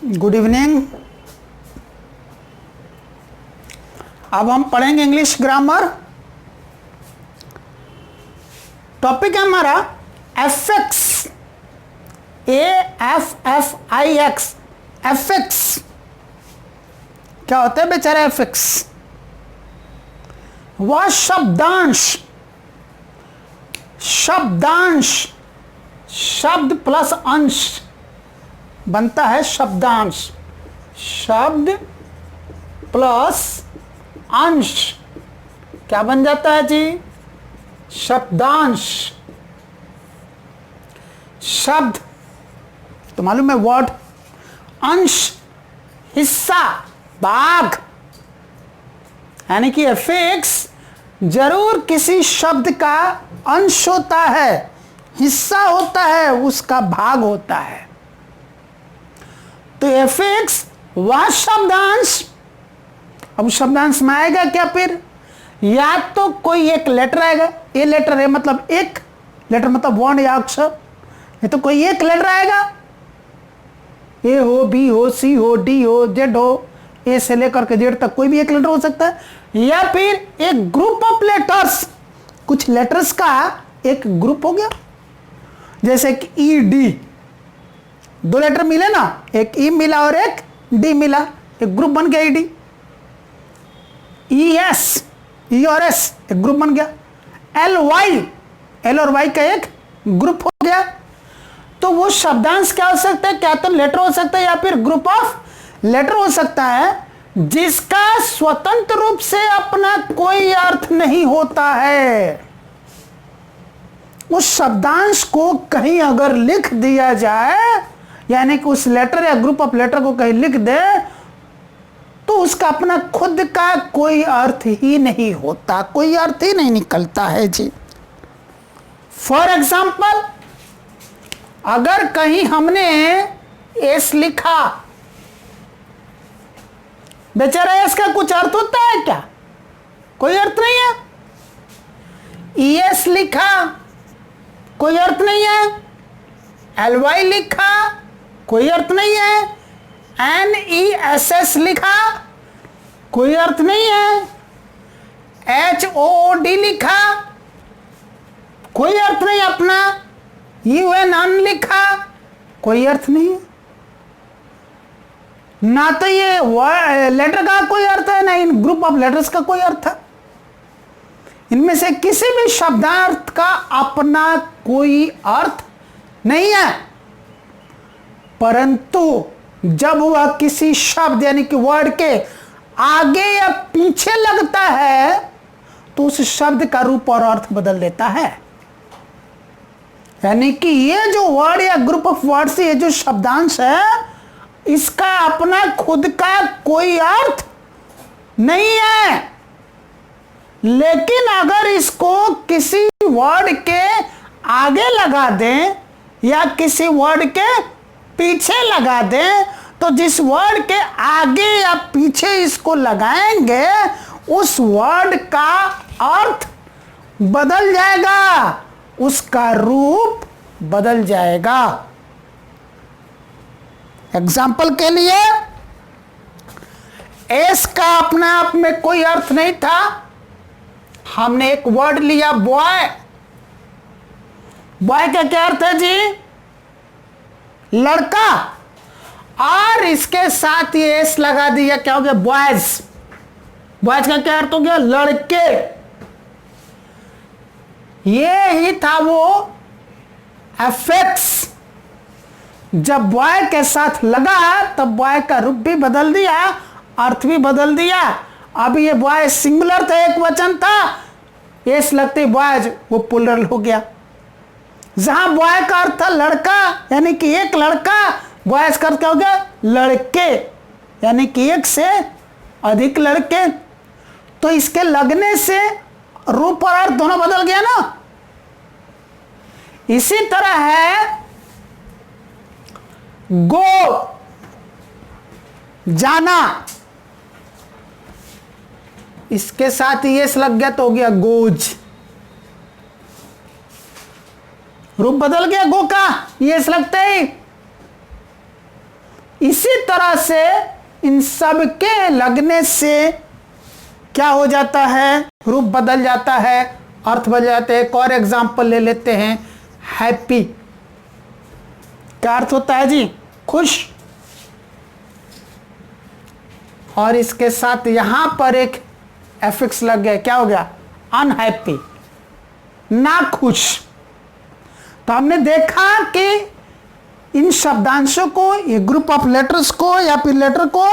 Good evening. अब हम पढ़ेंगे इंग्लिश ग्रामर। टॉपिक है हमारा एफेक्स, AFFIX। एफेक्स क्या होता है बेचारा एफेक्स? वह शब्दांश, शब्द प्लस अंश बनता है शब्दांश। शब्द प्लस अंश क्या बन जाता है जी? शब्दांश। शब्द तो मालूम है वर्ड, अंश हिस्सा, भाग, यानी कि एफेक्स जरूर किसी शब्द का अंश होता है, हिस्सा होता है, उसका भाग होता है। तो एफेक्स वह शब्दांश, अब शब्दांश में आएगा क्या? फिर या तो कोई एक लेटर आएगा, ए लेटर है मतलब एक लेटर मतलब वर्ण या अक्षर, ये तो कोई एक लेटर आएगा, ए हो, बी हो, सी हो, डी हो, जेड हो, ए से लेकर के जेड तक कोई भी एक लेटर हो सकता है, या फिर एक ग्रुप ऑफ लेटर्स, कुछ लेटर्स का एक ग्रुप हो गया। जैसे कि ई डी, दो लेटर मिले ना, एक ई मिला और एक डी मिला, एक ग्रुप बन गया ई डी। ई एस, ई और एस एक ग्रुप बन गया। एल वाई, एल और वाई का एक ग्रुप हो गया। तो वो शब्दांश क्या हो सकता है? क्या तो लेटर हो सकता है या फिर ग्रुप ऑफ लेटर हो सकता है, जिसका स्वतंत्र रूप से अपना कोई अर्थ नहीं होता है। उस शब्दांश को कहीं अगर लिख दिया जाए, यानी कि उस लेटर या ग्रुप ऑफ लेटर को कहीं लिख दे, तो उसका अपना खुद का कोई अर्थ ही नहीं होता, कोई अर्थ ही नहीं निकलता है जी। फॉर एग्जाम्पल, अगर कहीं हमने एस लिखा, बेचारा एस का कुछ अर्थ होता है क्या? कोई अर्थ नहीं है। ई एस लिखा, कोई अर्थ नहीं है। एल वाई लिखा, कोई अर्थ नहीं है। NESS लिखा, कोई अर्थ नहीं है। HOOD लिखा, कोई अर्थ नहीं अपना। UN लिखा, कोई अर्थ नहीं है। ना तो ये लेटर का कोई अर्थ है, ना इन ग्रुप ऑफ लेटर्स का कोई अर्थ है। इनमें से किसी भी शब्दार्थ का अपना कोई अर्थ नहीं है। परंतु जब वह किसी शब्द यानी कि वर्ड के आगे या पीछे लगता है, तो उस शब्द का रूप और अर्थ बदल देता है। यानी कि ये जो वर्ड या ग्रुप ऑफ वर्ड से ये जो शब्दांश है, इसका अपना खुद का कोई अर्थ नहीं है। लेकिन अगर इसको किसी वर्ड के आगे लगा दें या किसी वर्ड के पीछे लगा दें, तो जिस वर्ड के आगे या पीछे इसको लगाएंगे, उस वर्ड का अर्थ बदल जाएगा, उसका रूप बदल जाएगा। एग्जाम्पल के लिए, एस का अपने आप में कोई अर्थ नहीं था। हमने एक वर्ड लिया बॉय। बॉय का क्या अर्थ है जी? लड़का। और इसके साथ ये एस लगा दिया, क्या हो गया? बॉयज। बॉयज का क्या अर्थ हो गया? लड़के। ये ही था वो एफेक्स। जब बॉय के साथ लगा तब बॉय का रूप भी बदल दिया, अर्थ भी बदल दिया। अब ये बॉय सिंगुलर था, एक वचन था, एस लगते बॉयज वो प्लुरल हो गया। जहां बॉय का अर्थ था लड़का, यानी कि एक लड़का, बॉयज का अर्थ क्या हो गया? लड़के, यानी कि एक से अधिक लड़के। तो इसके लगने से रूप और अर्थ दोनों बदल गया ना। इसी तरह है गो, जाना। इसके साथ ये लग गया तो हो गया गोज, रूप बदल गया गो का, ये लगते ही। इसी तरह से इन सब के लगने से क्या हो जाता है, रूप बदल जाता है, अर्थ बदल जाते हैं। एक और एग्जाम्पल ले लेते हैं, हैप्पी। क्या अर्थ होता है जी, खुश। और इसके साथ यहां पर एक एफिक्स लग गया, क्या हो गया, अनहैप्पी, ना खुश। तो हमने देखा कि इन शब्दांशों को, ये ग्रुप ऑफ लेटर्स को या फिर लेटर को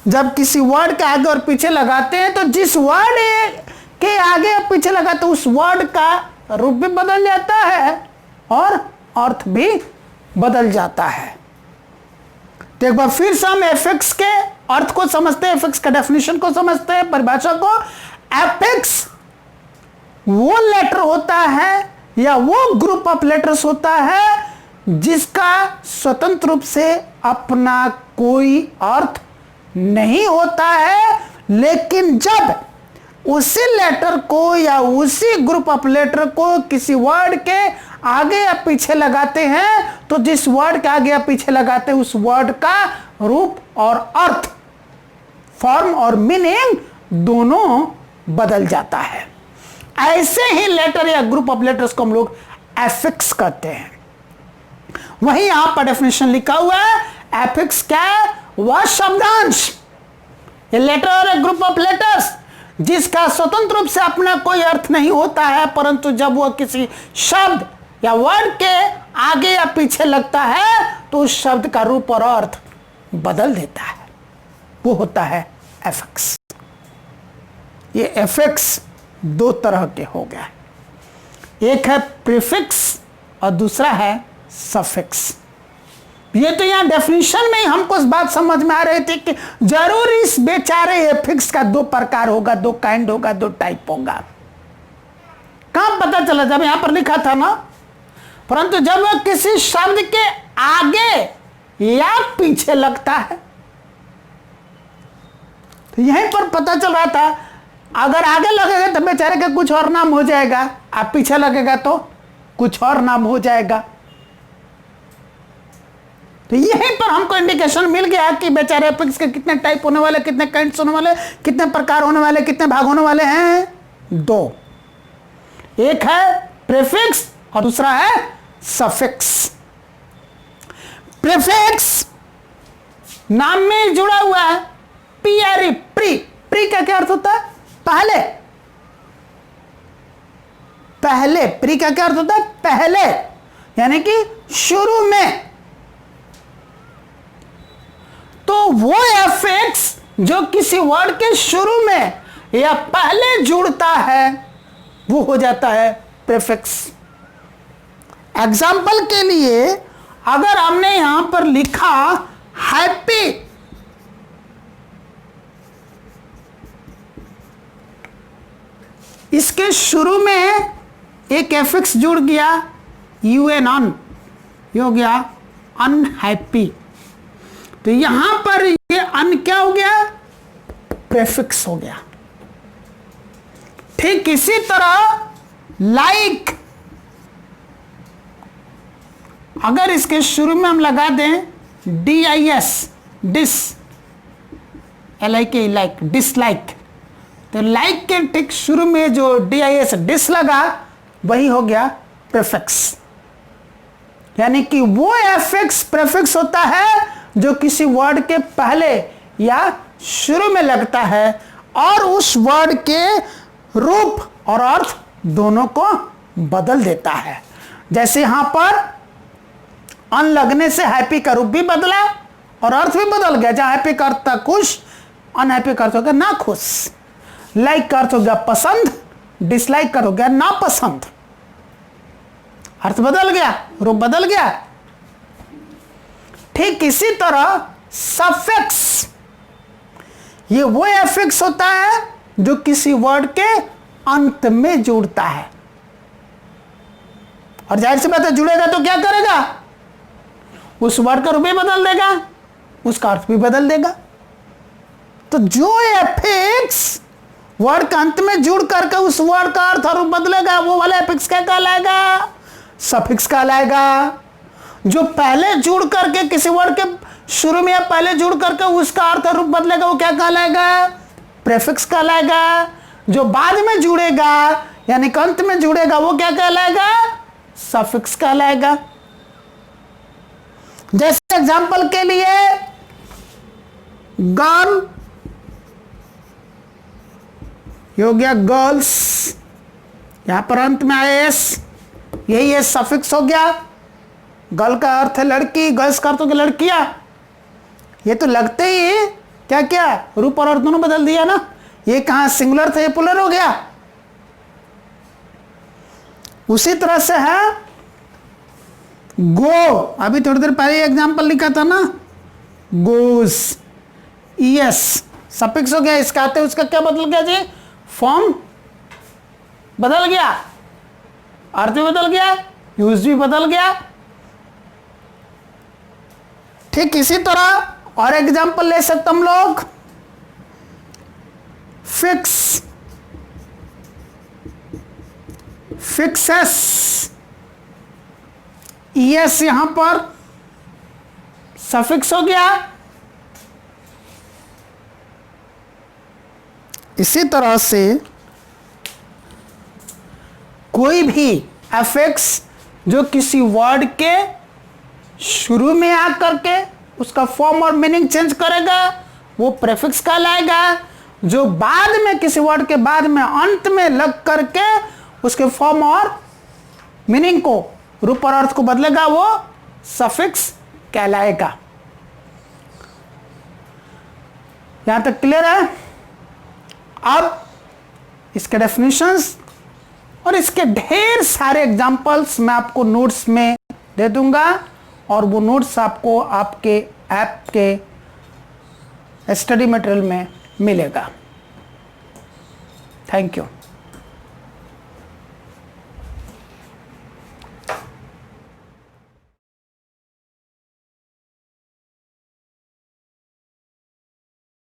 जब किसी वर्ड के आगे और पीछे लगाते हैं तो जिस वर्ड के आगे और पीछे लगाते हैं उस वर्ड का रूप भी बदल जाता है और अर्थ भी बदल जाता है। तो एक बार फिर से हम एफिक्स के अर्थ को समझते हैं, एफिक्स का डेफिनेशन को समझते हैं, परिभाषा को। एफिक्स वो लेटर होता है या वो ग्रुप ऑफ लेटर्स होता है जिसका स्वतंत्र रूप से अपना कोई अर्थ नहीं होता है, लेकिन जब उसी लेटर को या उसी ग्रुप ऑफ लेटर को किसी वर्ड के आगे या पीछे लगाते हैं तो जिस वर्ड के आगे या पीछे लगाते हैं उस वर्ड का रूप और अर्थ, फॉर्म और मीनिंग दोनों बदल जाता है। ऐसे ही लेटर या ग्रुप ऑफ लेटर्स को हम लोग एफिक्स कहते हैं। वही यहां पर डेफिनेशन लिखा हुआ है। एफिक्स क्या है, वह शब्दांश, ये लेटर और एक ग्रुप ऑफ लेटर्स जिसका स्वतंत्र रूप से अपना कोई अर्थ नहीं होता है, परंतु जब वह किसी शब्द या वर्ड के आगे या पीछे लगता है तो उस शब्द का रूप और अर्थ बदल देता है, वो होता है एफिक्स। ये एफिक्स दो तरह के हो गया, एक है प्रीफिक्स और दूसरा है सफिक्स। ये तो यहां डेफिनेशन में ही हमको इस बात समझ में आ रही थी कि जरूर इस बेचारे एफिक्स का दो प्रकार होगा, दो काइंड होगा, दो टाइप होगा। कहां पता चला, जब यहां पर लिखा था ना, परंतु जब वह किसी शब्द के आगे या पीछे लगता है तो यहीं पर पता चल रहा था। अगर आगे लगेगा तो बेचारे का कुछ और नाम हो जाएगा, आप पीछे लगेगा तो कुछ और नाम हो जाएगा। तो यहीं पर हमको इंडिकेशन मिल गया कि बेचारे एफिक्स के कितने टाइप होने वाले, कितने काइंड्स होने वाले, कितने प्रकार होने वाले, कितने भाग होने वाले हैं, दो। एक है प्रीफिक्स और दूसरा है सफिक्स। प्रीफिक्स नाम में जुड़ा हुआ है, प्री। प्री का क्या अर्थ होता है, पहले। पहले, प्री का क्या अर्थ होता है, पहले, यानी कि शुरू में। तो वो एफिक्स जो किसी वर्ड के शुरू में या पहले जुड़ता है वो हो जाता है प्रीफिक्स। एग्जाम्पल के लिए अगर हमने यहां पर लिखा हैप्पी, इसके शुरू में एक एफिक्स जुड़ गया, UN अन, ये हो गया अनहैप्पी। तो यहां पर ये अन क्या हो गया, प्रीफिक्स हो गया। ठीक इसी तरह लाइक, अगर इसके शुरू में हम लगा दें DIS, dis, LIK, like, dislike, तो लाइक के ठीक शुरू में जो DIS, डिस लगा, वही हो गया प्रीफिक्स। यानी कि वो एफिक्स प्रीफिक्स होता है जो किसी वर्ड के पहले या शुरू में लगता है और उस वर्ड के रूप और अर्थ दोनों को बदल देता है। जैसे यहां पर अन लगने से हैप्पी का रूप भी बदला और अर्थ भी बदल गया। जहां हैप्पी का अर्थ था खुश, अनहैप्पी का अर्थ हो गया ना खुश। लाइक का अर्थ हो गया पसंद, डिसलाइक का हो गया नापसंद। अर्थ बदल गया, रूप बदल गया। ठीक इसी तरह सफिक्स, ये वो एफिक्स होता है जो किसी वर्ड के अंत में जुड़ता है। और जाहिर सी बात है, जुड़ेगा तो क्या करेगा, उस वर्ड का रूप भी बदल देगा, उसका अर्थ भी बदल देगा। तो जो एफिक्स वर्ड के अंत में जुड़ करके उस वर्ड का अर्थ और रूप बदलेगा, वो वाला एफिक्स क्या कहलाएगा, सफिक्स कहलाएगा। जो पहले जुड़ करके किसी वर्ड के शुरू में या पहले जुड़ करके उसका अर्थ रूप बदलेगा वो क्या कहलाएगा? प्रेफिक्स कहलाएगा। जो बाद में जुड़ेगा यानी कि अंत में जुड़ेगा वो क्या कहलाएगा? सफिक्स कहलाएगा। जैसे एग्जांपल के लिए गर्ल, ये हो गया गर्ल्स, यहां पर अंत में आया एस, यही एस सफिक्स हो गया। गर्ल का अर्थ है लड़की, गर्ल्स का अर्थ हो गया लड़कियां। ये तो लगते ही क्या क्या रूप और अर्थ दोनों बदल दिया ना। ये कहां सिंगुलर था, ये पुलर हो गया। उसी तरह से है गो, अभी थोड़ी देर पहले एग्जांपल लिखा था ना, गोस, ईएस सफिक्स हो गया। इसका आते उसका क्या बदल गया जी? फॉर्म बदल गया, अर्थ भी बदल गया, यूज भी बदल गया। ठीक इसी तरह और एग्जांपल ले सकते हम लोग, फिक्स, फिक्सेस, ईएस यहां पर सफिक्स हो गया। इसी तरह से कोई भी एफिक्स जो किसी वर्ड के शुरू में आकर के उसका फॉर्म और मीनिंग चेंज करेगा वो प्रेफिक्स कहलाएगा। जो बाद में किसी वर्ड के बाद में अंत में लग करके उसके फॉर्म और मीनिंग को, रूप और अर्थ को बदलेगा वो सफिक्स कहलाएगा। यहां तक क्लियर है? अब इसके डेफिनेशंस और इसके ढेर सारे एग्जांपल्स मैं आपको नोट्स में दे दूंगा और वो नोट्स आपको आपके ऐप के स्टडी मटेरियल में मिलेगा। Thank you.